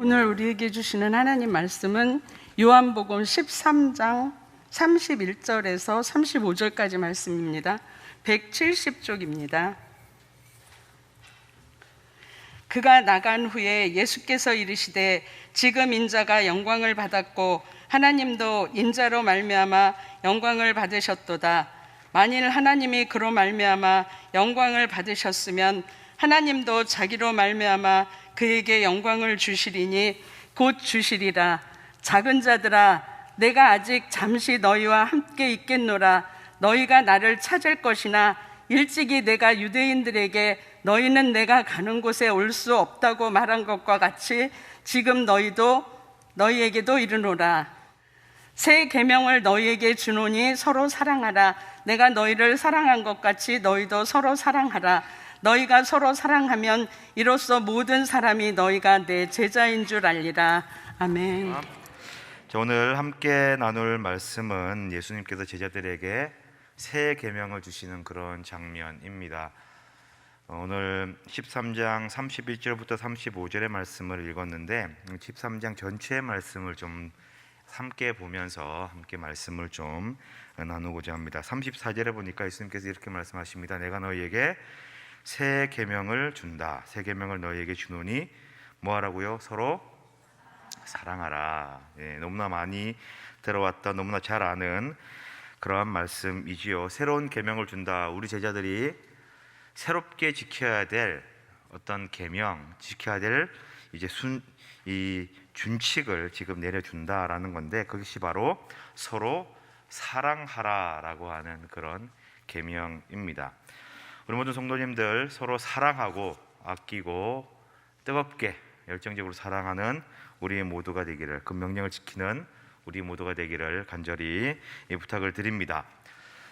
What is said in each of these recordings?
오늘 우리에게 주시는 하나님 말씀은 요한복음 13장 31절에서 35절까지 말씀입니다. 170쪽입니다. 그가 나간 후에 예수께서 이르시되 지금 인자가 영광을 받았고 하나님도 인자로 말미암아 영광을 받으셨도다. 만일 하나님이 그로 말미암아 영광을 받으셨으면 하나님도 자기로 말미암아 그에게 영광을 주시리니 곧 주시리라. 작은 자들아, 내가 아직 잠시 너희와 함께 있겠노라. 너희가 나를 찾을 것이나 일찍이 내가 유대인들에게 너희는 내가 가는 곳에 올 수 없다고 말한 것과 같이 지금 너희에게도 이르노라. 새 계명을 너희에게 주노니 서로 사랑하라. 내가 너희를 사랑한 것 같이 너희도 서로 사랑하라. 너희가 서로 사랑하면 이로써 모든 사람이 너희가 내 제자인 줄 알리라. 아멘. 자, 오늘 함께 나눌 말씀은 예수님께서 제자들에게 새 계명을 주시는 그런 장면입니다. 오늘 13장 31절부터 35절의 말씀을 읽었는데 13장 전체의 말씀을 좀 함께 보면서 함께 말씀을 좀 나누고자 합니다. 34절에 보니까 예수님께서 이렇게 말씀하십니다. 내가 너희에게 새 계명을 준다. 새 계명을 너희에게 주노니 뭐하라고요? 서로 사랑하라. 너무나 많이 들어왔던, 너무나 잘 아는 그러한 말씀이지요. 새로운 계명을 준다. 우리 제자들이 새롭게 지켜야 될 어떤 계명, 지켜야 될 이제 이 준칙을 지금 내려준다라는 건데, 그것이 바로 서로 사랑하라라고 하는 그런 계명입니다. 우리 모든 성도님들 서로 사랑하고 아끼고 뜨겁게 열정적으로 사랑하는 우리 모두가 되기를, 그 명령을 지키는 우리 모두가 되기를 간절히 부탁을 드립니다.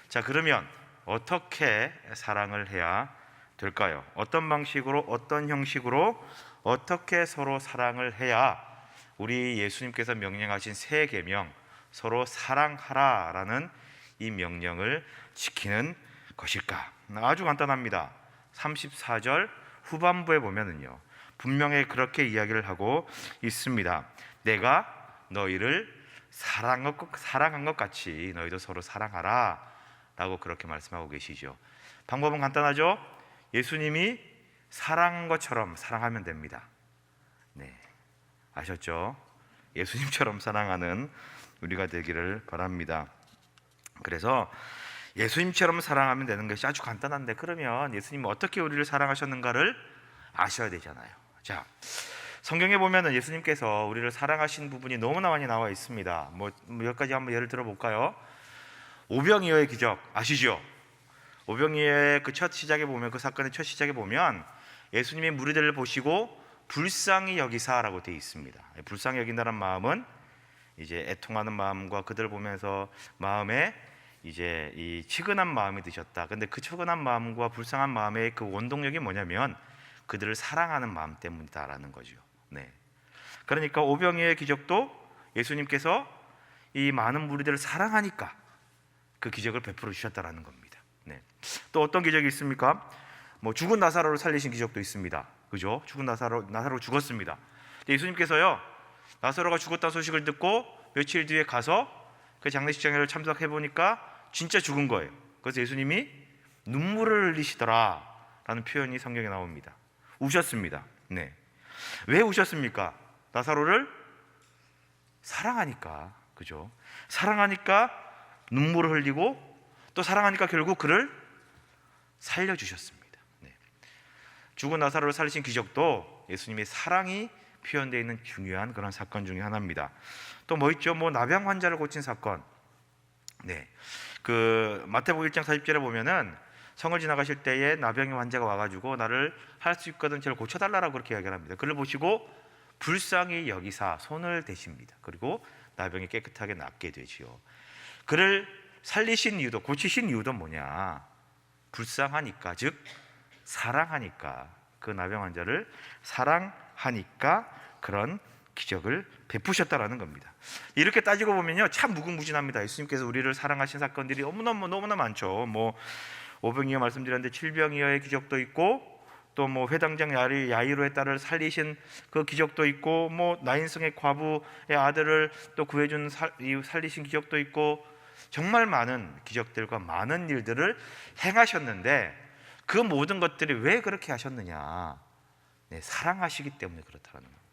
자, 그러면 어떻게 사랑을 해야 될까요? 어떤 방식으로, 어떤 형식으로, 어떻게 서로 사랑을 해야 우리 예수님께서 명령하신 새 계명, 서로 사랑하라라는 이 명령을 지키는 것일까? 아주 간단합니다. 34절 후반부에 보면은요, 분명히 그렇게 이야기를 하고 있습니다. 내가 너희를 사랑한 것 같이 너희도 서로 사랑하라 라고 그렇게 말씀하고 계시죠. 방법은 간단하죠. 예수님이 사랑한 것처럼 사랑하면 됩니다. 네, 아셨죠? 예수님처럼 사랑하는 우리가 되기를 바랍니다. 그래서 예수님처럼 사랑하면 되는 것이 아주 간단한데, 그러면 예수님은 어떻게 우리를 사랑하셨는가를 아셔야 되잖아요. 자, 성경에 보면은 예수님께서 우리를 사랑하신 부분이 너무나 많이 나와 있습니다. 몇 가지 한번 예를 들어볼까요? 오병이어의 기적 아시죠? 오병이어의 그 첫 시작에 보면, 그 사건의 첫 시작에 보면 예수님이 무리들을 보시고 불쌍히 여기사라고 되어 있습니다. 불쌍히 여긴다는 마음은 이제 애통하는 마음과 그들을 보면서 마음에 이제 이 치근한 마음이 드셨다. 근데 그 치근한 마음과 불쌍한 마음의 그 원동력이 뭐냐면 그들을 사랑하는 마음 때문이다라는 거죠. 네. 그러니까 오병이어의 기적도 예수님께서 이 많은 무리들을 사랑하니까 그 기적을 베풀어 주셨다라는 겁니다. 네. 또 어떤 기적이 있습니까? 죽은 나사로를 살리신 기적도 있습니다. 그죠? 죽은 나사로 죽었습니다. 예수님께서요, 나사로가 죽었다는 소식을 듣고 며칠 뒤에 가서 그 장례식장에 참석해 보니까 진짜 죽은 거예요. 그래서 예수님이 눈물을 흘리시더라 라는 표현이 성경에 나옵니다. 우셨습니다. 네. 왜 우셨습니까? 나사로를 사랑하니까. 그죠? 사랑하니까 눈물을 흘리고, 또 사랑하니까 결국 그를 살려주셨습니다. 네. 죽은 나사로를 살리신 기적도 예수님의 사랑이 표현되어 있는 중요한 그런 사건 중에 하나입니다. 또 뭐 있죠? 나병 환자를 고친 사건. 네. 그 마태복음 1장 40절에 보면은 성을 지나가실 때에 나병의 환자가 와가지고 나를 할 수 있거든 저를 고쳐달라고 그렇게 이야기를 합니다. 그를 보시고 불쌍히 여기사 손을 대십니다. 그리고 나병이 깨끗하게 낫게 되지요. 그를 살리신 이유도, 고치신 이유도 뭐냐? 불쌍하니까, 즉 사랑하니까, 그 나병 환자를 사랑하니까 그런 기적을 베푸셨다라는 겁니다. 이렇게 따지고 보면요, 참 무궁무진합니다. 예수님께서 우리를 사랑하신 사건들이 너무나 많죠. 오병이어 말씀드렸는데 칠병이어의 기적도 있고, 또 뭐 회당장 야이로의 딸을 살리신 그 기적도 있고, 뭐 나인성의 과부의 아들을 또 구해준 살리신 기적도 있고, 정말 많은 기적들과 많은 일들을 행하셨는데 그 모든 것들이 왜 그렇게 하셨느냐? 네, 사랑하시기 때문에 그렇다는 겁니다.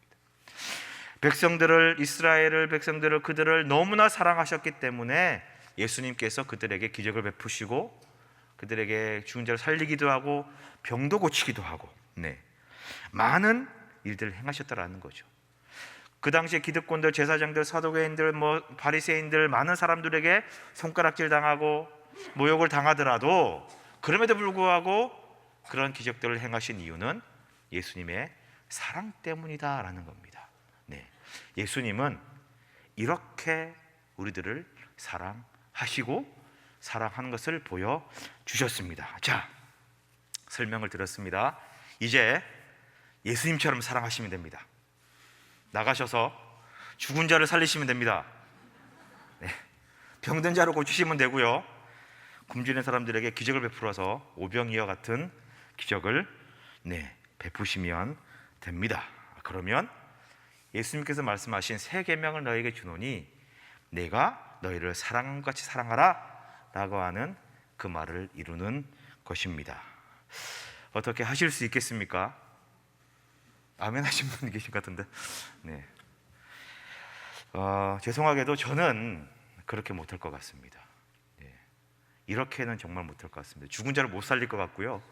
이스라엘 백성들을 그들을 너무나 사랑하셨기 때문에 예수님께서 그들에게 기적을 베푸시고 그들에게 죽은 자를 살리기도 하고 병도 고치기도 하고, 네, 많은 일들을 행하셨다라는 거죠. 그 당시에 기득권들, 제사장들, 사도개인들, 바리새인들, 많은 사람들에게 손가락질 당하고 모욕을 당하더라도 그럼에도 불구하고 그런 기적들을 행하신 이유는 예수님의 사랑 때문이다라는 겁니다. 네, 예수님은 이렇게 우리들을 사랑하시고 사랑하는 것을 보여주셨습니다. 자, 설명을 드렸습니다. 이제 예수님처럼 사랑하시면 됩니다. 나가셔서 죽은 자를 살리시면 됩니다. 네, 병든 자를 고치시면 되고요, 굶주린 사람들에게 기적을 베풀어서 오병이어 같은 기적을 베푸시면 됩니다. 그러면 예수님께서 말씀하신 새 계명을 너에게 주노니 내가 너희를 사랑한 것 같이 사랑하라 라고 하는 그 말을 이루는 것입니다. 어떻게 하실 수 있겠습니까? 아멘 하신 분 계신 것 같은데. 네. 죄송하게도 저는 그렇게 못할 것 같습니다. 네. 이렇게는 정말 못할 것 같습니다. 죽은 자를 못 살릴 것 같고요,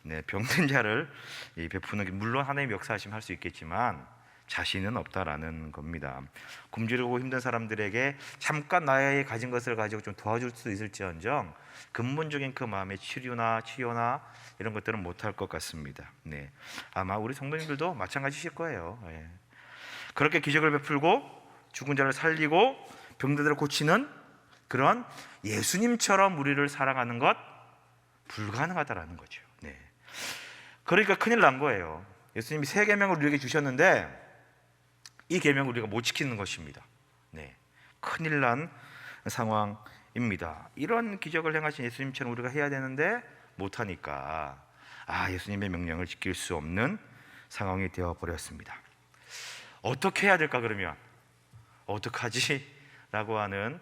네, 병든 자를 베푸는 게 물론 하나님의 역사하시면 할 수 있겠지만 자신은 없다라는 겁니다. 굶주리고 힘든 사람들에게 잠깐 나의 가진 것을 가지고 좀 도와줄 수 있을지언정 근본적인 그 마음의 치료나 이런 것들은 못할 것 같습니다. 네, 아마 우리 성도님들도 마찬가지실 거예요. 네. 그렇게 기적을 베풀고 죽은 자를 살리고 병들을 고치는 그런 예수님처럼 우리를 사랑하는 것 불가능하다라는 거죠. 네. 그러니까 큰일 난 거예요. 예수님이 새 계명을 우리에게 주셨는데 이 계명을 우리가 못 지키는 것입니다. 네, 큰일 난 상황입니다. 이런 기적을 행하신 예수님처럼 우리가 해야 되는데 못하니까 예수님의 명령을 지킬 수 없는 상황이 되어버렸습니다. 어떻게 해야 될까? 그러면 어떡하지? 라고 하는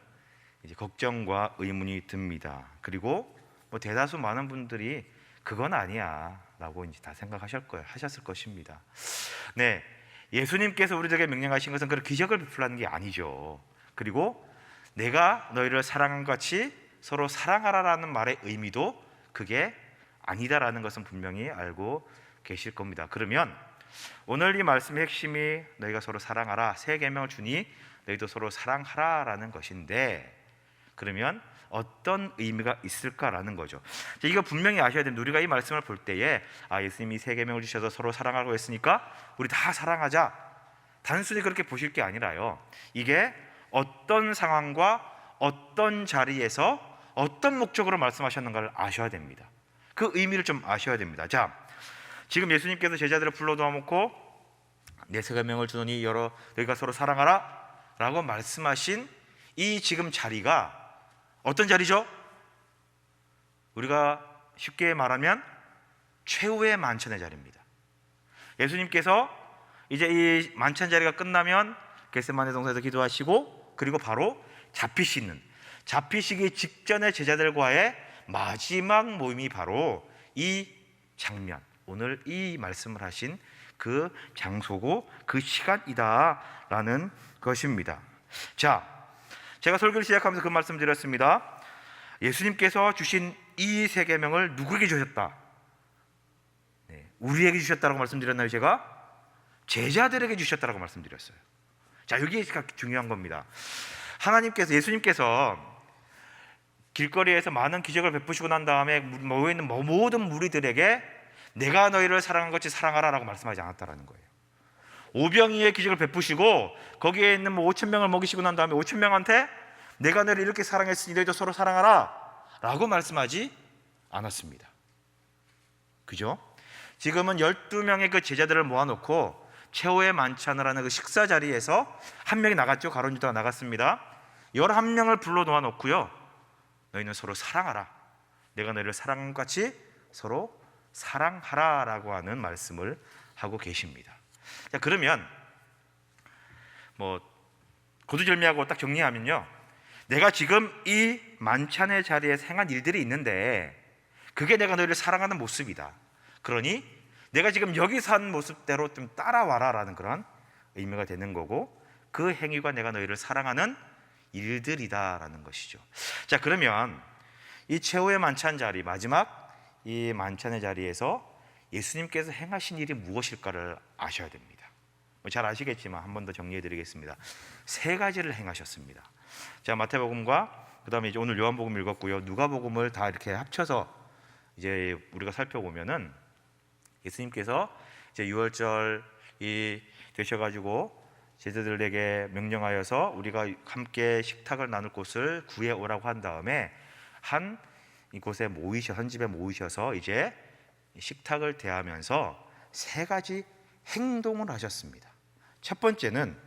이제 걱정과 의문이 듭니다. 그리고 대다수 많은 분들이 그건 아니야 라고 이제 다 하셨을 것입니다. 네, 예수님께서 우리에게 명령하신 것은 그런 기적을 베풀라는 게 아니죠. 그리고 내가 너희를 사랑한 것 같이 서로 사랑하라라는 말의 의미도 그게 아니다라는 것은 분명히 알고 계실 겁니다. 그러면 오늘 이 말씀의 핵심이 너희가 서로 사랑하라, 새 계명을 주니 너희도 서로 사랑하라라는 것인데, 그러면 어떤 의미가 있을까라는 거죠. 이거 분명히 아셔야 됩니다. 우리가 이 말씀을 볼 때에 예수님이 새 계명을 주셔서 서로 사랑하라고 했으니까 우리 다 사랑하자, 단순히 그렇게 보실 게 아니라요, 이게 어떤 상황과 어떤 자리에서 어떤 목적으로 말씀하셨는가를 아셔야 됩니다. 그 의미를 좀 아셔야 됩니다. 자, 지금 예수님께서 제자들을 불러놓고 내 새 계명을 주노니 너희가 서로 사랑하라 라고 말씀하신 이 지금 자리가 어떤 자리죠? 우리가 쉽게 말하면 최후의 만찬의 자리입니다. 예수님께서 이제 이 만찬 자리가 끝나면 겟세마네 동산에서 기도하시고 그리고 바로 잡히시기 직전의 제자들과의 마지막 모임이 바로 이 장면, 오늘 이 말씀을 하신 그 장소고 그 시간이다라는 것입니다. 자, 제가 설교를 시작하면서 그 말씀 드렸습니다. 예수님께서 주신 이 새 계명을 누구에게 주셨다? 네, 우리에게 주셨다라고 말씀드렸나요? 제가 제자들에게 주셨다라고 말씀드렸어요. 자, 여기가 중요한 겁니다. 예수님께서 길거리에서 많은 기적을 베푸시고 난 다음에 모여있는 모든 무리들에게 내가 너희를 사랑한 것 같이 사랑하라 라고 말씀하지 않았다라는 거예요. 오병이의 기적을 베푸시고 거기에 있는 5,000명을 먹이시고 난 다음에 5,000명한테 내가 너희를 이렇게 사랑했으니 너희도 서로 사랑하라 라고 말씀하지 않았습니다. 그죠? 지금은 12명의 그 제자들을 모아놓고 최후의 만찬을 하는 그 식사 자리에서 한 명이 나갔죠. 가룟 유다가 나갔습니다. 11명을 불러 놓아놓고요, 너희는 서로 사랑하라, 내가 너희를 사랑한 것 같이 서로 사랑하라라고 하는 말씀을 하고 계십니다. 자, 그러면 거두절미하고 딱 정리하면요, 내가 지금 이 만찬의 자리에서 행한 일들이 있는데 그게 내가 너희를 사랑하는 모습이다. 그러니 내가 지금 여기서 한 모습대로 좀 따라와라라는 그런 의미가 되는 거고, 그 행위가 내가 너희를 사랑하는 일들이다라는 것이죠. 자, 그러면 이 최후의 만찬 자리, 마지막 이 만찬의 자리에서 예수님께서 행하신 일이 무엇일까를 아셔야 됩니다. 잘 아시겠지만 한 번 더 정리해 드리겠습니다. 세 가지를 행하셨습니다. 자, 마태복음과 그다음에 이제 오늘 요한복음 읽었고요, 누가복음을 다 이렇게 합쳐서 이제 우리가 살펴보면은 예수님께서 이제 유월절이 되셔가지고 제자들에게 명령하여서 우리가 함께 식탁을 나눌 곳을 구해 오라고 한 다음에 한 이곳에 한 집에 모이셔서 이제 식탁을 대하면서 세 가지 행동을 하셨습니다. 첫 번째는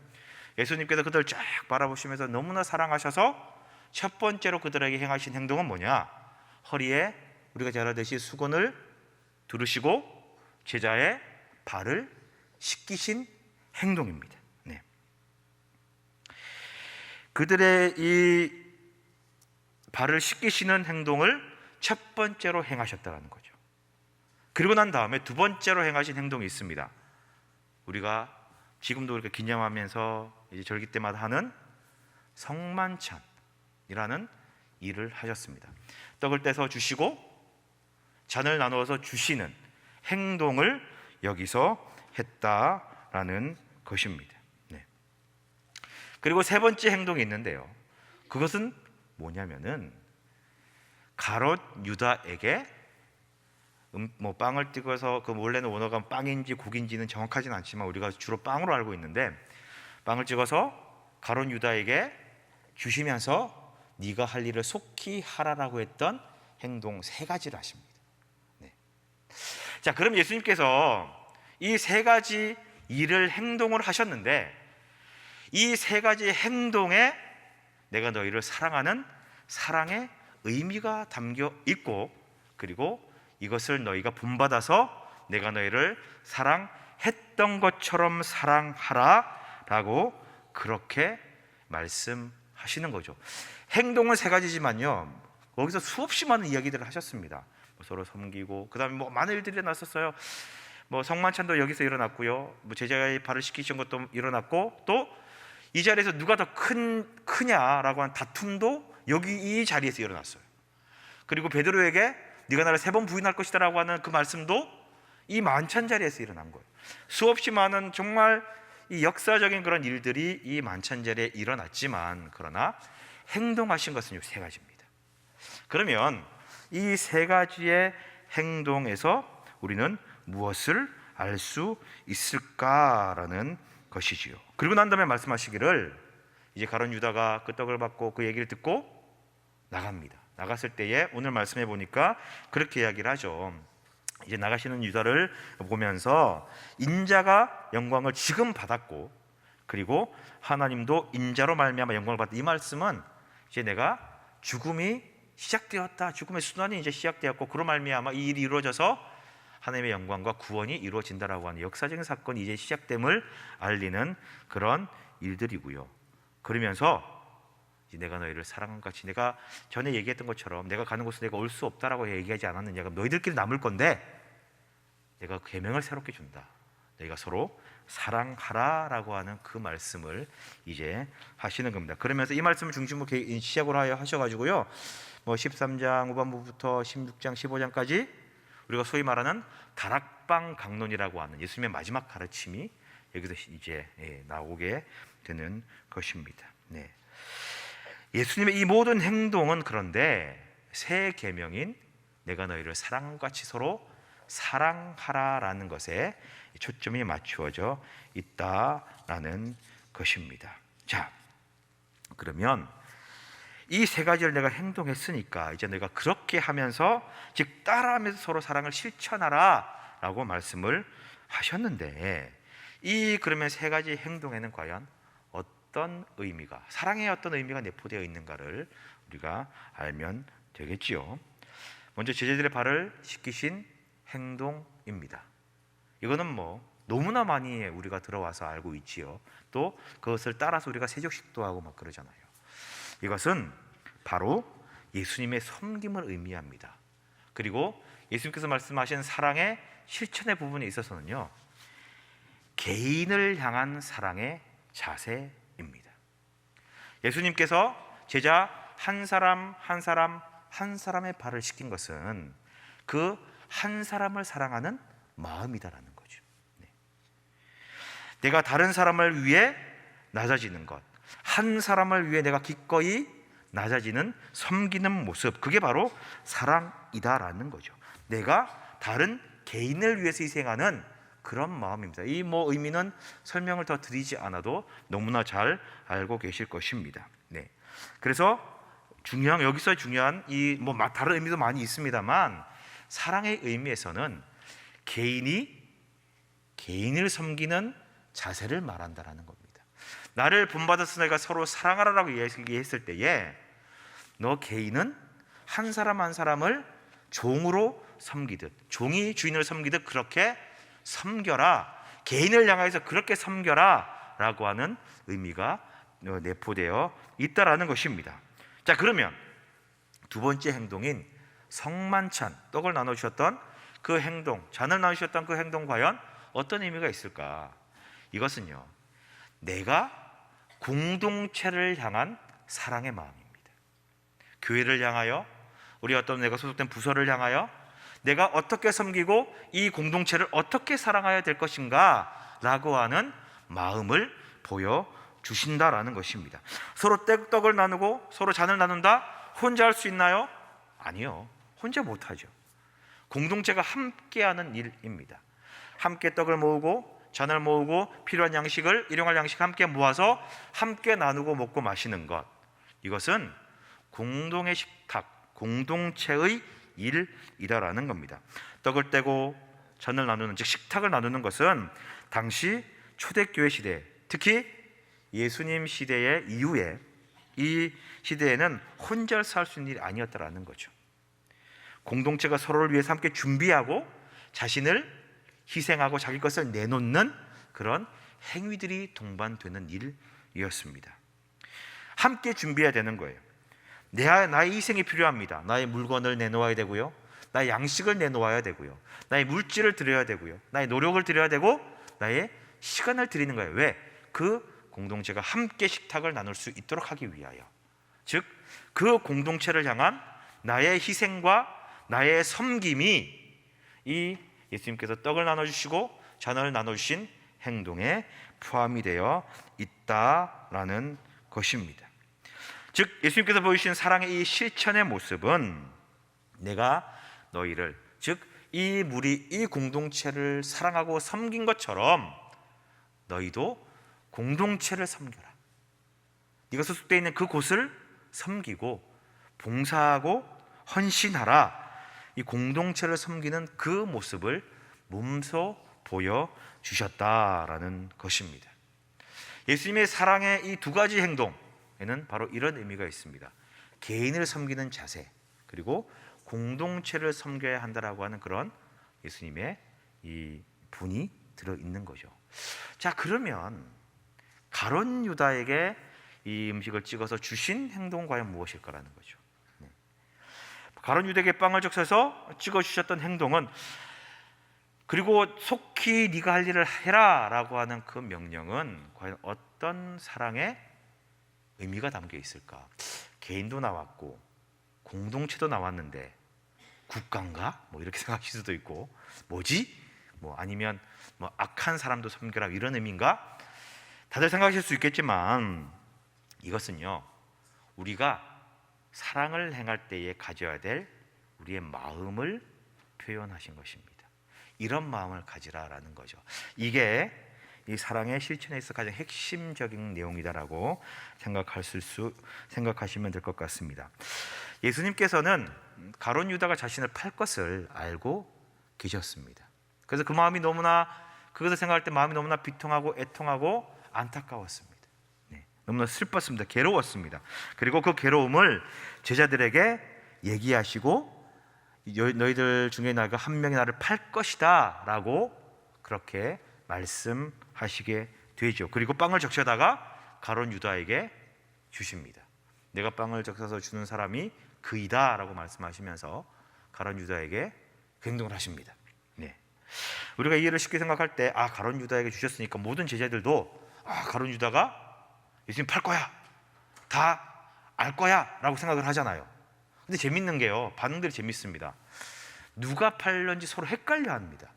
예수님께서 그들을 쫙 바라보시면서 너무나 사랑하셔서 첫 번째로 그들에게 행하신 행동은 뭐냐? 허리에 우리가 잘 알듯이 수건을 두르시고 제자의 발을 씻기신 행동입니다. 네. 그들의 이 발을 씻기시는 행동을 첫 번째로 행하셨다는 거죠. 그리고 난 다음에 두 번째로 행하신 행동이 있습니다. 우리가 지금도 그렇게 기념하면서 이제 절기 때마다 하는 성만찬이라는 일을 하셨습니다. 떡을 떼서 주시고 잔을 나누어서 주시는 행동을 여기서 했다라는 것입니다. 네. 그리고 세 번째 행동이 있는데요, 그것은 뭐냐면은 가롯 유다에게 빵을 찍어서, 그 원래는 원어가 빵인지 고기인지는 정확하지는 않지만 우리가 주로 빵으로 알고 있는데, 빵을 찍어서 가롯 유다에게 주시면서 네가 할 일을 속히 하라라고 했던 행동 세 가지를 하십니다. 네. 자, 그럼 예수님께서 이 세 가지 일을 행동을 하셨는데 이 세 가지 행동에 내가 너희를 사랑하는 사랑의 의미가 담겨 있고, 그리고 이것을 너희가 본받아서 내가 너희를 사랑했던 것처럼 사랑하라라고 그렇게 말씀하시는 거죠. 행동은 세 가지지만요, 거기서 수없이 많은 이야기들을 하셨습니다. 서로 섬기고, 그 다음에 많은 일들이 일어났었어요. 성만찬도 여기서 일어났고요, 제자의 발을 씻기신 것도 일어났고, 또 이 자리에서 누가 더 크냐라고 하는 다툼도 여기 이 자리에서 일어났어요. 그리고 베드로에게 네가 나를 3번 부인할 것이다라고 하는 그 말씀도 이 만찬 자리에서 일어난 거예요. 수없이 많은 정말 이 역사적인 그런 일들이 이 만찬 자리에 일어났지만, 그러나 행동하신 것은 이 세 가지입니다. 그러면 이 세 가지의 행동에서 우리는 무엇을 알 수 있을까라는 것이지요. 그리고 난 다음에 말씀하시기를, 이제 가룟 유다가 그 떡을 받고 그 얘기를 듣고 나갑니다. 나갔을 때에 오늘 말씀해 보니까 그렇게 이야기를 하죠. 이제 나가시는 유다를 보면서 인자가 영광을 지금 받았고, 그리고 하나님도 인자로 말미암아 영광을 받았다. 이 말씀은 이제 내가 죽음이 시작되었다, 죽음의 순환이 이제 시작되었고, 그로 말미암아 이 일이 이루어져서 하나님의 영광과 구원이 이루어진다라고 하는 역사적인 사건이 이제 시작됨을 알리는 그런 일들이고요. 그러면서 이제 내가 너희를 사랑한 같이, 내가 전에 얘기했던 것처럼 내가 가는 곳에 내가 올 수 없다라고 얘기하지 않았느냐, 그럼 너희들끼리 남을 건데 내가 계명을 새롭게 준다, 너희가 서로 사랑하라라고 하는 그 말씀을 이제 하시는 겁니다. 그러면서 이 말씀을 중심으로 시작으로 하셔가지고요, 13장 후반부부터 16장 15장까지 우리가 소위 말하는 다락방 강론이라고 하는 예수님의 마지막 가르침이 여기서 이제 나오게 되는 것입니다. 네. 예수님의 이 모든 행동은 그런데 새 계명인 내가 너희를 사랑같이 서로 사랑하라라는 것에 초점이 맞추어져 있다라는 것입니다. 자, 그러면 이 세 가지를 내가 행동했으니까 이제 내가 그렇게 하면서, 즉 따라하면서 서로 사랑을 실천하라 라고 말씀을 하셨는데, 이 그러면 세 가지 행동에는 과연 어떤 의미가, 사랑의 어떤 의미가 내포되어 있는가를 우리가 알면 되겠지요. 먼저 제자들의 발을 씻기신 행동입니다. 이거는 뭐 너무나 많이 우리가 들어와서 알고 있지요. 또 그것을 따라서 우리가 세족식도 하고 막 그러잖아요. 이것은 바로 예수님의 섬김을 의미합니다. 그리고 예수님께서 말씀하신 사랑의 실천의 부분에 있어서는요, 개인을 향한 사랑의 자세입니다. 예수님께서 제자 한 사람 한 사람의 발을 씻긴 것은 그 한 사람을 사랑하는 마음이다라는 거죠. 내가 다른 사람을 위해 낮아지는 것, 한 사람을 위해 내가 기꺼이 낮아지는 섬기는 모습, 그게 바로 사랑이다라는 거죠. 내가 다른 개인을 위해서 희생하는 그런 마음입니다. 이 의미는 설명을 더 드리지 않아도 너무나 잘 알고 계실 것입니다. 네. 그래서 여기서 중요한 다른 의미도 많이 있습니다만, 사랑의 의미에서는 개인을 섬기는 자세를 말한다라는 겁니다. 나를 본받아서 내가 서로 사랑하라고 얘기했을 때에 너 개인은 한 사람 한 사람을 종으로 섬기듯, 종이 주인을 섬기듯 그렇게 섬겨라, 개인을 향해서 그렇게 섬겨라 라고 하는 의미가 내포되어 있다라는 것입니다. 자, 그러면 두 번째 행동인 성만찬, 떡을 나눠주셨던 그 행동, 잔을 나누셨던 그 행동, 과연 어떤 의미가 있을까? 이것은요, 내가 공동체를 향한 사랑의 마음입니다. 교회를 향하여, 내가 소속된 부서를 향하여 내가 어떻게 섬기고 이 공동체를 어떻게 사랑해야 될 것인가 라고 하는 마음을 보여주신다라는 것입니다. 서로 떡을 나누고 서로 잔을 나눈다? 혼자 할 수 있나요? 아니요, 혼자 못하죠. 공동체가 함께하는 일입니다. 함께 떡을 모으고 잔을 모으고 필요한 양식을, 일용할 양식 함께 모아서 함께 나누고 먹고 마시는 것, 이것은 공동의 식탁, 공동체의 일이다라는 겁니다. 떡을 떼고 잔을 나누는, 즉 식탁을 나누는 것은 당시 초대교회 시대, 특히 예수님 시대의 이후에 이 시대에는 혼자서 할 수 있는 일이 아니었다라는 거죠. 공동체가 서로를 위해서 함께 준비하고 자신을 희생하고 자기 것을 내놓는 그런 행위들이 동반되는 일이었습니다. 함께 준비해야 되는 거예요. 나의 희생이 필요합니다. 나의 물건을 내놓아야 되고요, 나의 양식을 내놓아야 되고요, 나의 물질을 드려야 되고요, 나의 노력을 드려야 되고, 나의 시간을 드리는 거예요. 왜? 그 공동체가 함께 식탁을 나눌 수 있도록 하기 위하여, 즉 그 공동체를 향한 나의 희생과 나의 섬김이 이 예수님께서 떡을 나눠주시고 잔을 나눠주신 행동에 포함이 되어 있다라는 것입니다. 즉 예수님께서 보여주신 사랑의 이 실천의 모습은 내가 너희를, 즉 이 공동체를 사랑하고 섬긴 것처럼 너희도 공동체를 섬겨라. 네가 소속되어 있는 그 곳을 섬기고 봉사하고 헌신하라. 이 공동체를 섬기는 그 모습을 몸소 보여주셨다라는 것입니다. 예수님의 사랑의 이 두 가지 행동에는 바로 이런 의미가 있습니다. 개인을 섬기는 자세, 그리고 공동체를 섬겨야 한다라고 하는 그런 예수님의 이 분이 들어있는 거죠. 자, 그러면 가룟 유다에게 이 음식을 찍어서 주신 행동은 과연 무엇일까라는 거죠. 가룟 유다에게 빵을 적셔서 찍어주셨던 행동은, 그리고 속히 네가 할 일을 해라 라고 하는 그 명령은 과연 어떤 사랑의 의미가 담겨 있을까? 개인도 나왔고 공동체도 나왔는데 국가인가? 이렇게 생각하실 수도 있고, 뭐지? 아니면 악한 사람도 섬겨라, 이런 의미인가? 다들 생각하실 수 있겠지만 이것은요, 우리가 사랑을 행할 때에 가져야 될 우리의 마음을 표현하신 것입니다. 이런 마음을 가지라라는 거죠. 이게 이 사랑의 실천에 있어 가장 핵심적인 내용이다라고 생각하시면 될 것 같습니다. 예수님께서는 가룟 유다가 자신을 팔 것을 알고 계셨습니다. 그래서 그것을 생각할 때 마음이 너무나 비통하고 애통하고 안타까웠습니다. 너무나 슬펐습니다. 괴로웠습니다. 그리고 그 괴로움을 제자들에게 얘기하시고 너희들 중에 나가 한 명이 나를 팔 것이다 라고 그렇게 말씀하시게 되죠. 그리고 빵을 적셔다가 가룟 유다에게 주십니다. 내가 빵을 적셔서 주는 사람이 그이다 라고 말씀하시면서 가룟 유다에게 그 행동을 하십니다. 네. 우리가 이 일을 쉽게 생각할 때 가룟 유다에게 주셨으니까 모든 제자들도 가룟 유다가 예수님 팔 거야, 다 알 거야 라고 생각을 하잖아요. 근데 재밌는 게요, 반응들이 재밌습니다. 누가 팔는지 서로 헷갈려 합니다.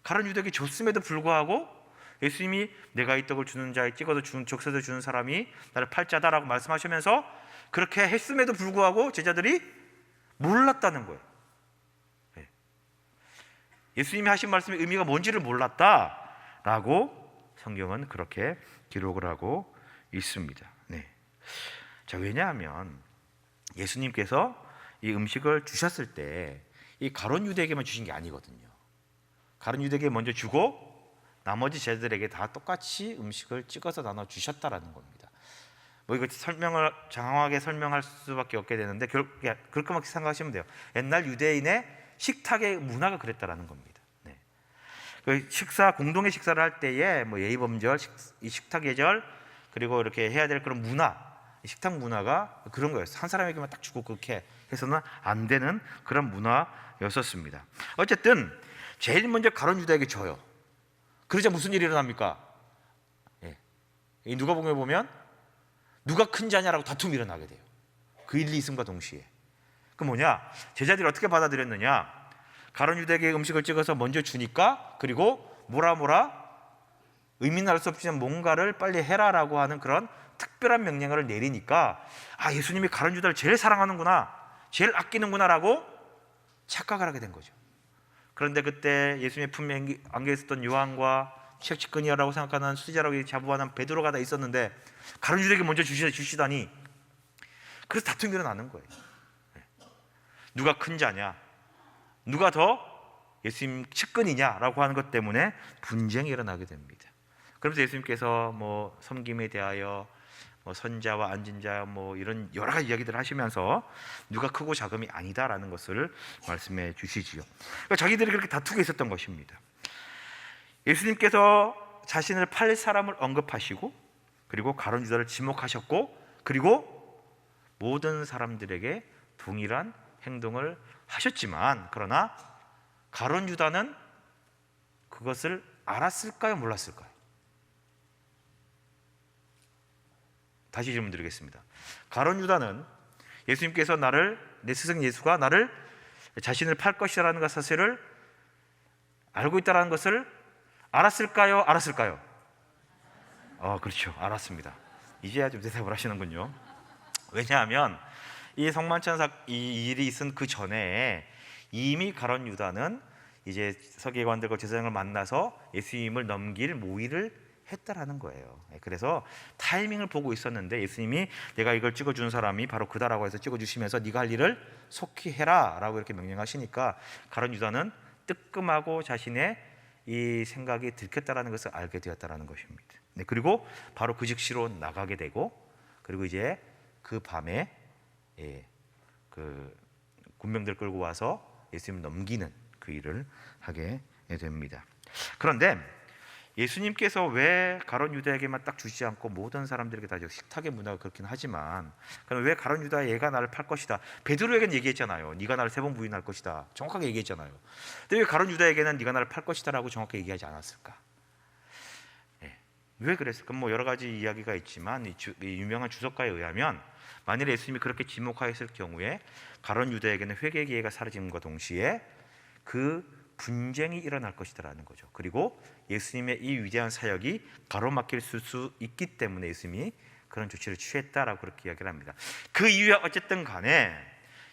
가룟 유다에게 줬음에도 불구하고 예수님이 내가 이 떡을 주는 자에 찍어서 적셔서 주는 사람이 나를 팔 자다라고 말씀하시면서 그렇게 했음에도 불구하고 제자들이 몰랐다는 거예요. 예수님이 하신 말씀의 의미가 뭔지를 몰랐다라고 성경은 그렇게 기록을 하고 있습니다. 네. 자, 왜냐하면 예수님께서 이 음식을 주셨을 때 이 가룟 유다에게만 주신 게 아니거든요. 가룟 유다에게 먼저 주고 나머지 제자들에게 다 똑같이 음식을 찍어서 나눠 주셨다라는 겁니다. 뭐 이거 장황하게 설명할 수밖에 없게 되는데 그렇게만 생각하시면 돼요. 옛날 유대인의 식탁의 문화가 그랬다라는 겁니다. 네. 그 공동의 식사를 할 때에 뭐 예의범절, 이 식탁 예절, 그리고 이렇게 해야 될 그런 문화, 식탁 문화가 그런 거예요. 한 사람에게만 딱 주고 그렇게 해서는 안 되는 그런 문화였었습니다. 어쨌든 제일 먼저 가룟 유다에게 줘요. 그러자 무슨 일이 일어납니까? 누가복음에 보면 누가 큰 자냐라고 다툼이 일어나게 돼요. 그 일이 있음과 동시에. 그 뭐냐? 제자들이 어떻게 받아들였느냐? 가룟 유다에게 음식을 찍어서 먼저 주니까, 그리고 뭐라 의미는 알 수 없지만 뭔가를 빨리 해라라고 하는 그런 특별한 명령을 내리니까 예수님이 가룟 유다를 제일 사랑하는구나, 제일 아끼는구나라고 착각을 하게 된 거죠. 그런데 그때 예수님의 품에 안겨 있었던 요한과 취직근이라고 생각하는 수제자라고 자부하는 베드로가 다 있었는데 가룟 유다에게 먼저 주시다니, 그래서 다툼이 일어나는 거예요. 누가 큰 자냐, 누가 더 예수님 측근이냐라고 하는 것 때문에 분쟁이 일어나게 됩니다. 그러면서 예수님께서 뭐 섬김에 대하여 선자와 앉은 자 이런 여러 가지 이야기들을 하시면서 누가 크고 작음이 아니다라는 것을 말씀해 주시지요. 그러니까 자기들이 그렇게 다투고 있었던 것입니다. 예수님께서 자신을 팔 사람을 언급하시고, 그리고 가룟 유다를 지목하셨고, 그리고 모든 사람들에게 동일한 행동을 하셨지만, 그러나 가룟 유다는 그것을 알았을까요, 몰랐을까요? 다시 질문 드리겠습니다. 가룟 유다는 예수님께서 내 스승 예수가 나를 자신을 팔 것이라는 사실을 알고 있다는 것을 알았을까요, 알았을까요? 그렇죠, 알았습니다. 이제야 좀 대답을 하시는군요. 왜냐하면 이 성만찬 이 일이 있은 그 전에 이미 가룟 유다는 이제 서기관들과 제사장을 만나서 예수님을 넘길 모의를 했다라는 거예요. 그래서 타이밍을 보고 있었는데 예수님이 내가 이걸 찍어준 사람이 바로 그다라고 해서 찍어주시면서 네가 할 일을 속히 해라 라고 이렇게 명령하시니까 가룟 유다는 뜨끔하고 자신의 이 생각이 들켰다라는 것을 알게 되었다라는 것입니다. 네, 그리고 바로 그 즉시로 나가게 되고, 그리고 이제 그 밤에 그 군병들 끌고 와서 예수님을 넘기는 그 일을 하게 됩니다. 그런데 예수님께서 왜 가룟 유다에게만 딱 주시지 않고 모든 사람들에게 다 식탁의 문화가 그렇긴 하지만, 그럼 왜 가룟 유다 얘가 나를 팔 것이다, 베드로에게는 얘기했잖아요. 네가 나를 3번 부인할 것이다, 정확하게 얘기했잖아요. 근데 왜 가룟 유다에게는 네가 나를 팔 것이다 라고 정확하게 얘기하지 않았을까? 왜 그랬을까? 여러 가지 이야기가 있지만 이 유명한 주석가에 의하면 만일에 예수님이 그렇게 지목하였을 경우에 가룟 유다에게는 회개 기회가 사라짐과 동시에 그 분쟁이 일어날 것이다라는 거죠. 그리고 예수님의 이 위대한 사역이 가로막힐 수 있기 때문에 예수님이 그런 조치를 취했다라고 그렇게 이야기를 합니다. 그 이유야 어쨌든 간에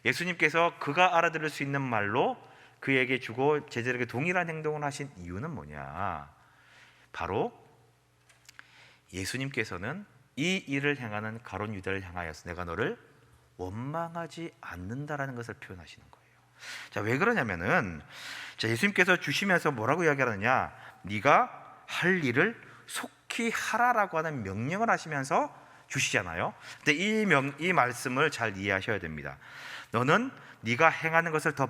예수님께서 그가 알아들을 수 있는 말로 그에게 주고 제자들에게 동일한 행동을 하신 이유는 뭐냐? 바로 예수님께서는 이 일을 행하는 가룟 유다를 향하여서 내가 너를 원망하지 않는다라는 것을 표현하시는 거예요. 자, 왜 그러냐면은 예수님께서 주시면서 뭐라고 이야기하느냐? 네가 할 일을 속히 하라라고 하는 명령을 하시면서 주시잖아요. 근데 이 말씀을 잘 이해하셔야 됩니다. 너는 네가 행하는 것을 더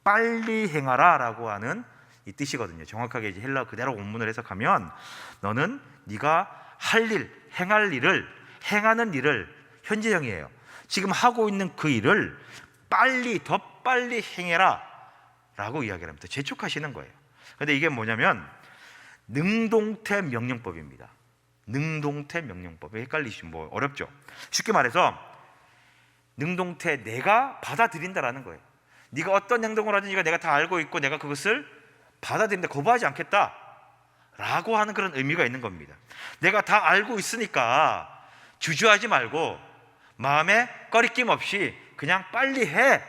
빨리 행하라라고 하는 이 뜻이거든요. 정확하게 이제 헬라 그대로 원문을 해석하면 너는 네가 할 일, 행할 일을, 행하는 일을, 현재형이에요. 지금 하고 있는 그 일을 빨리, 더 빨리 행해라 라고 이야기를 합니다. 재촉하시는 거예요. 그런데 이게 뭐냐면 능동태 명령법입니다. 능동태 명령법. 헷갈리시면 뭐 어렵죠. 쉽게 말해서 능동태, 내가 받아들인다라는 거예요. 네가 어떤 행동을 하든지 내가 다 알고 있고 내가 그것을 받아들인다, 거부하지 않겠다 라고 하는 그런 의미가 있는 겁니다. 내가 다 알고 있으니까 주저하지 말고 마음에 꺼리낌 없이 그냥 빨리 해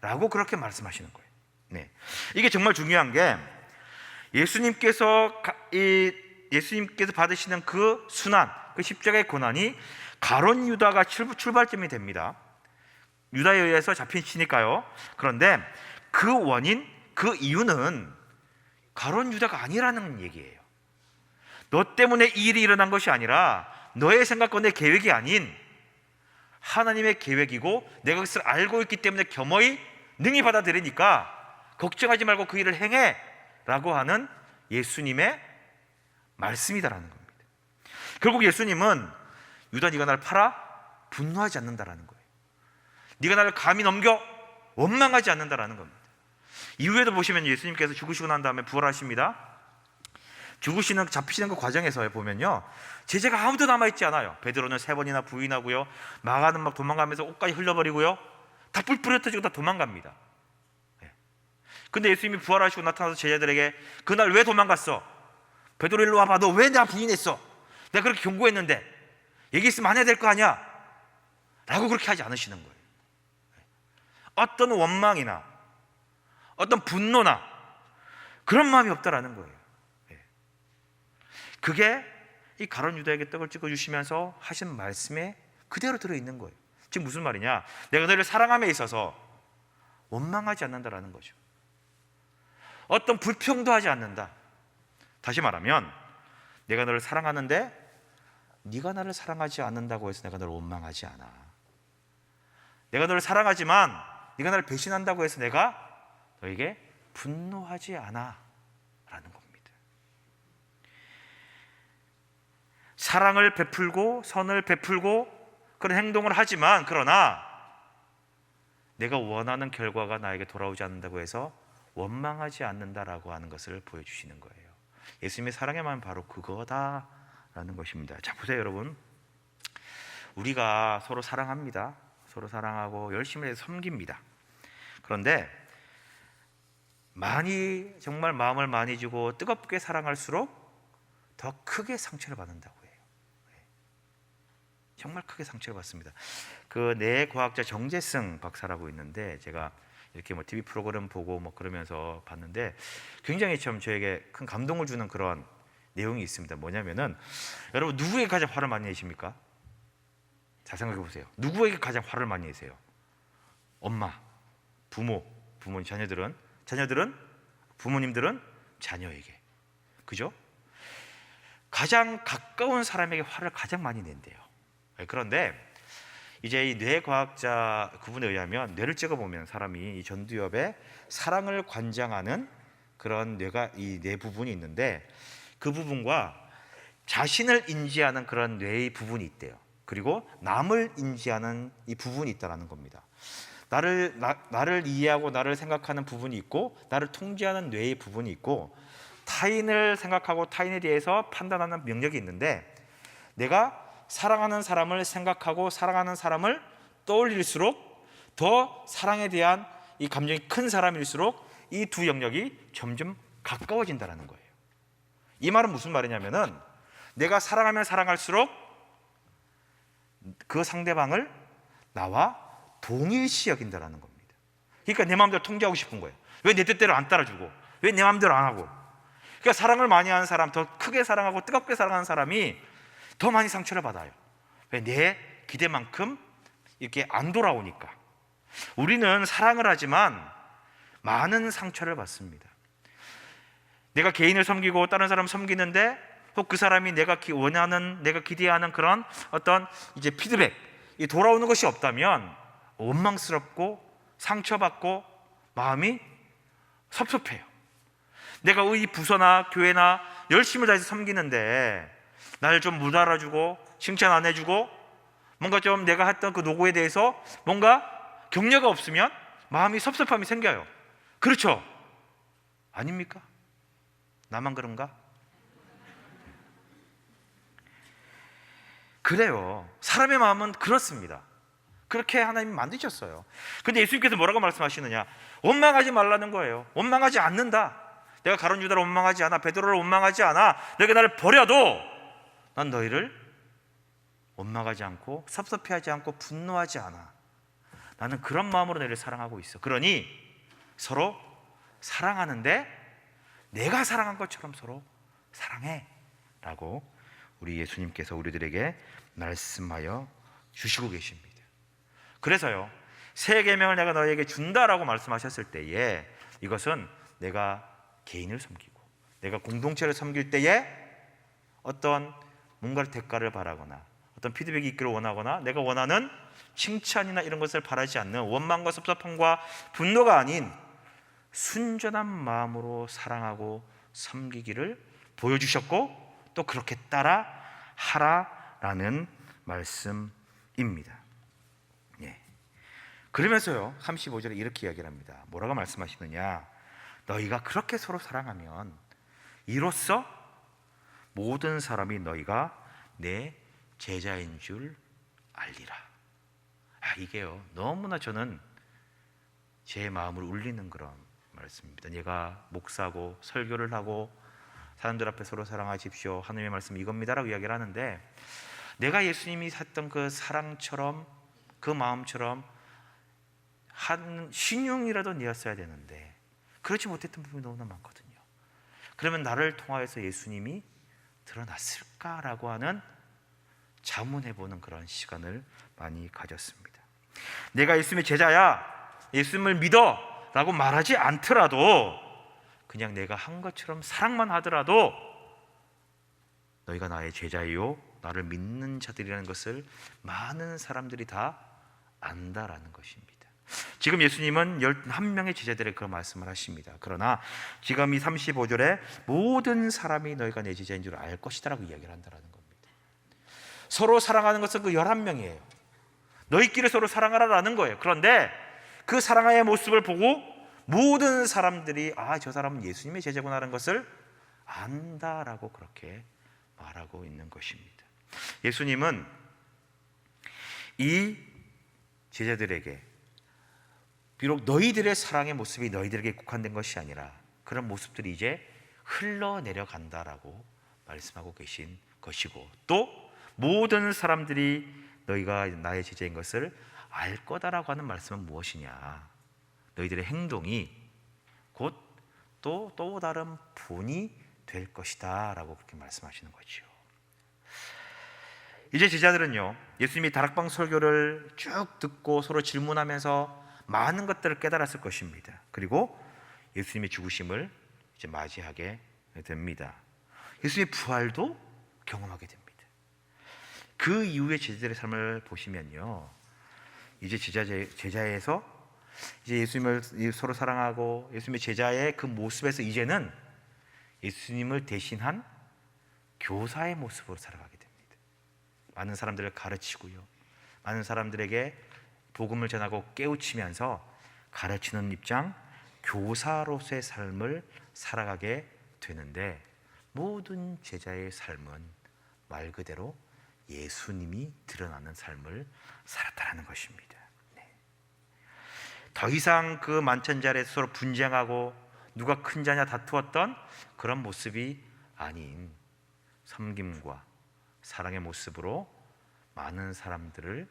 라고 그렇게 말씀하시는 거예요. 네. 이게 정말 중요한 게 예수님께서 받으시는 그 순환, 그 십자가의 고난이 가룟 유다가 출발점이 됩니다. 유다에 의해서 잡힌 치니까요. 그런데 그 원인, 그 이유는 가룟 유다가 아니라는 얘기예요. 너 때문에 이 일이 일어난 것이 아니라 너의 생각과 내 계획이 아닌 하나님의 계획이고 내가 그것을 알고 있기 때문에 겸허히 능히 받아들이니까 걱정하지 말고 그 일을 행해 라고 하는 예수님의 말씀이다라는 겁니다. 결국 예수님은 유다, 네가 나를 팔아? 분노하지 않는다라는 거예요. 네가 나를 감히 넘겨? 원망하지 않는다라는 겁니다. 이후에도 보시면 예수님께서 죽으시고 난 다음에 부활하십니다. 잡히시는 그 과정에서 보면요, 제자가 아무도 남아있지 않아요. 베드로는 3번이나 부인하고요, 마가는 막 도망가면서 옷까지 흘려버리고요, 다 뿔 뿌려터지고 다 도망갑니다. 근데 예수님이 부활하시고 나타나서 제자들에게 그날 왜 도망갔어? 베드로 일로 와봐. 너 왜 나 부인했어? 내가 그렇게 경고했는데 얘기했으면 안 해야 될 거 아니야? 라고 그렇게 하지 않으시는 거예요. 어떤 원망이나 어떤 분노나 그런 마음이 없다라는 거예요. 그게 이 가룟 유다에게 떡을 찍어주시면서 하신 말씀에 그대로 들어있는 거예요. 지금 무슨 말이냐? 내가 너를 사랑함에 있어서 원망하지 않는다라는 거죠. 어떤 불평도 하지 않는다. 다시 말하면 내가 너를 사랑하는데 네가 나를 사랑하지 않는다고 해서 내가 너를 원망하지 않아. 내가 너를 사랑하지만 네가 나를 배신한다고 해서 내가 너에게 분노하지 않아 라는 겁니다. 사랑을 베풀고 선을 베풀고 그런 행동을 하지만 그러나 내가 원하는 결과가 나에게 돌아오지 않는다고 해서 원망하지 않는다라고 하는 것을 보여주시는 거예요. 예수님의 사랑의 마음은 바로 그거다라는 것입니다. 자, 보세요 여러분, 우리가 서로 사랑합니다. 서로 사랑하고 열심히 해서 섬깁니다. 그런데 정말 마음을 많이 주고 뜨겁게 사랑할수록 더 크게 상처를 받는다고 해요. 정말 크게 상처를 받습니다. 그 뇌과학자 정재승 박사라고 있는데 제가 이렇게 뭐 TV 프로그램 보고 뭐 그러면서 봤는데 굉장히 참 저에게 큰 감동을 주는 그런 내용이 있습니다. 뭐냐면은 여러분, 누구에게 가장 화를 많이 내십니까? 잘 생각해 보세요. 누구에게 가장 화를 많이 내세요? 엄마, 부모님, 자녀들은 부모님들은 자녀에게, 그죠? 가장 가까운 사람에게 화를 가장 많이 낸대요. 그런데 이제 이 뇌과학자 그분에 의하면 뇌를 찍어보면 사람이 이 전두엽에 사랑을 관장하는 그런 이 뇌 부분이 있는데 그 부분과 자신을 인지하는 그런 뇌의 부분이 있대요. 그리고 남을 인지하는 이 부분이 있다는 겁니다. 나를 이해하고 나를 생각하는 부분이 있고 나를 통제하는 뇌의 부분이 있고 타인을 생각하고 타인에 대해서 판단하는 명력이 있는데 내가 사랑하는 사람을 생각하고 사랑하는 사람을 떠올릴수록 더 사랑에 대한 이 감정이 큰 사람일수록 이 두 영역이 점점 가까워진다는 거예요. 이 말은 무슨 말이냐면은 내가 사랑하면 사랑할수록 그 상대방을 나와 동일시 여긴다는 겁니다. 그러니까 내 마음대로 통제하고 싶은 거예요. 왜 내 뜻대로 안 따라주고 왜 내 마음대로 안 하고. 그러니까 사랑을 많이 하는 사람, 더 크게 사랑하고 뜨겁게 사랑하는 사람이 더 많이 상처를 받아요. 왜? 내 기대만큼 이렇게 안 돌아오니까. 우리는 사랑을 하지만 많은 상처를 받습니다. 내가 개인을 섬기고 다른 사람 섬기는데 혹 그 사람이 내가 원하는, 내가 기대하는 그런 어떤 이제 피드백이 돌아오는 것이 없다면 원망스럽고 상처받고 마음이 섭섭해요. 내가 이 부서나 교회나 열심을 다해서 섬기는데 나를 좀 못 알아주고 칭찬 안 해주고 뭔가 좀 내가 했던 그 노고에 대해서 뭔가 격려가 없으면 마음이 섭섭함이 생겨요. 그렇죠? 아닙니까? 나만 그런가? 그래요. 사람의 마음은 그렇습니다. 그렇게 하나님이 만드셨어요. 근데 예수님께서 뭐라고 말씀하시느냐? 원망하지 말라는 거예요. 원망하지 않는다. 내가 가룟 유다를 원망하지 않아, 베드로를 원망하지 않아. 너희가 나를 버려도 난 너희를 원망하지 않고 섭섭해하지 않고 분노하지 않아. 나는 그런 마음으로 너희를 사랑하고 있어. 그러니 서로 사랑하는데 내가 사랑한 것처럼 서로 사랑해 라고 우리 예수님께서 우리들에게 말씀하여 주시고 계십니다. 그래서요, 새 계명을 내가 너희에게 준다라고 말씀하셨을 때에 이것은 내가 개인을 섬기고 내가 공동체를 섬길 때에 어떤 뭔가를 대가를 바라거나 어떤 피드백이 있기를 원하거나 내가 원하는 칭찬이나 이런 것을 바라지 않는 원망과 섭섭함과 분노가 아닌 순전한 마음으로 사랑하고 섬기기를 보여주셨고 또 그렇게 따라 하라라는 말씀입니다. 예. 그러면서요 35절에 이렇게 이야기를 합니다. 뭐라고 말씀하시느냐? 너희가 그렇게 서로 사랑하면 이로써 모든 사람이 너희가 내 제자인 줄 알리라. 이게요 너무나 저는 제 마음을 울리는 그런 말씀입니다. 내가 목사고 설교를 하고 사람들 앞에 서로 사랑하십시오 하나님의 말씀 이겁니다라고 이야기를 하는데 내가 예수님이 했던 그 사랑처럼 그 마음처럼 한 신용이라도 내었어야 되는데 그렇지 못했던 부분이 너무나 많거든요. 그러면 나를 통하여서 예수님이 드러났을까라고 하는 자문해보는 그런 시간을 많이 가졌습니다. 내가 예수님의 제자야, 예수님을 믿어 라고 말하지 않더라도 그냥 내가 한 것처럼 사랑만 하더라도 너희가 나의 제자요 나를 믿는 자들이라는 것을 많은 사람들이 다 안다라는 것입니다. 지금 예수님은 11명의 제자들에게 그 말씀을 하십니다. 그러나 지금 이 35절에 모든 사람이 너희가 내 제자인 줄 알 것이다 라고 이야기를 한다는 겁니다. 서로 사랑하는 것은 그 11명이에요. 너희끼리 서로 사랑하라라는 거예요. 그런데 그 사랑의 모습을 보고 모든 사람들이 저 사람은 예수님의 제자구나라는 것을 안다라고 그렇게 말하고 있는 것입니다. 예수님은 이 제자들에게 비록 너희들의 사랑의 모습이 너희들에게 국한된 것이 아니라 그런 모습들이 이제 흘러내려간다라고 말씀하고 계신 것이고 또 모든 사람들이 너희가 나의 제자인 것을 알 거다라고 하는 말씀은 무엇이냐? 너희들의 행동이 곧 또 다른 본이 될 것이다 라고 그렇게 말씀하시는 거죠. 이제 제자들은요 예수님이 다락방 설교를 쭉 듣고 서로 질문하면서 많은 것들을 깨달았을 것입니다. 그리고 예수님의 죽으심을 이제 맞이하게 됩니다. 예수님의 부활도 경험하게 됩니다. 그 이후의 제자들의 삶을 보시면요 이제 제자에서 이제 예수님을 서로 사랑하고 예수님의 제자의 그 모습에서 이제는 예수님을 대신한 교사의 모습으로 살아가게 됩니다. 많은 사람들을 가르치고요 많은 사람들에게 복음을 전하고 깨우치면서 가르치는 입장 교사로서의 삶을 살아가게 되는데 모든 제자의 삶은 말 그대로 예수님이 드러나는 삶을 살았다는 것입니다. 더 이상 그 만찬자리에서 서로 분쟁하고 누가 큰 자냐 다투었던 그런 모습이 아닌 섬김과 사랑의 모습으로 많은 사람들을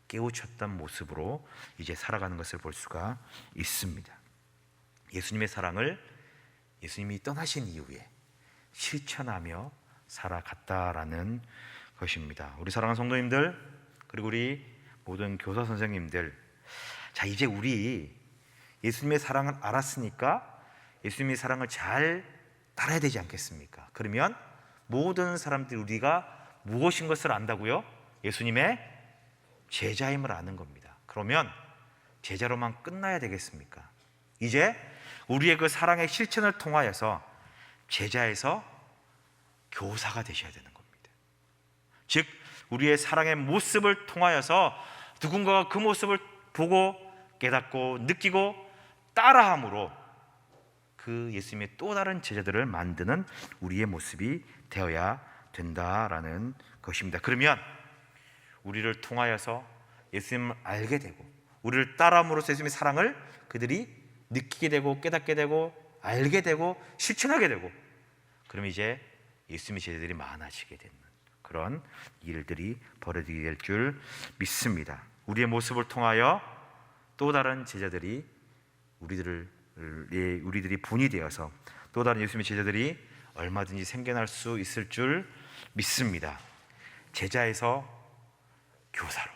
깨우쳤던 모습으로 이제 살아가는 것을 볼 수가 있습니다. 예수님의 사랑을 예수님이 떠나신 이후에 실천하며 살아갔다라는 것입니다. 우리 사랑하는 성도님들 그리고 우리 모든 교사 선생님들 자 이제 우리 예수님의 사랑을 알았으니까 예수님의 사랑을 잘 따라야 되지 않겠습니까? 그러면 모든 사람들이 우리가 무엇인 것을 안다고요? 예수님의 제자임을 아는 겁니다. 그러면 제자로만 끝나야 되겠습니까? 이제 우리의 그 사랑의 실천을 통하여서 제자에서 교사가 되셔야 되는 겁니다. 즉 우리의 사랑의 모습을 통하여서 누군가가 그 모습을 보고 깨닫고 느끼고 따라함으로 그 예수님의 또 다른 제자들을 만드는 우리의 모습이 되어야 된다라는 것입니다. 그러면 우리를 통하여서 예수님을 알게 되고 우리를 따라함으로써 예수님의 사랑을 그들이 느끼게 되고 깨닫게 되고 알게 되고 실천하게 되고, 그럼 이제 예수님의 제자들이 많아지게 되는 그런 일들이 벌어지게 될 줄 믿습니다. 우리의 모습을 통하여 또 다른 제자들이 우리들이 본이 되어서 또 다른 예수님의 제자들이 얼마든지 생겨날 수 있을 줄 믿습니다. 제자에서 교사로,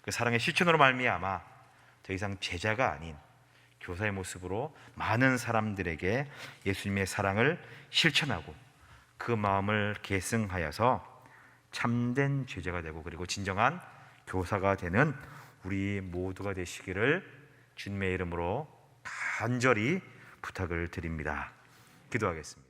그 사랑의 실천으로 말미암아 더 이상 제자가 아닌 교사의 모습으로 많은 사람들에게 예수님의 사랑을 실천하고 그 마음을 계승하여서 참된 제자가 되고 그리고 진정한 교사가 되는 우리 모두가 되시기를 주님의 이름으로 간절히 부탁을 드립니다. 기도하겠습니다.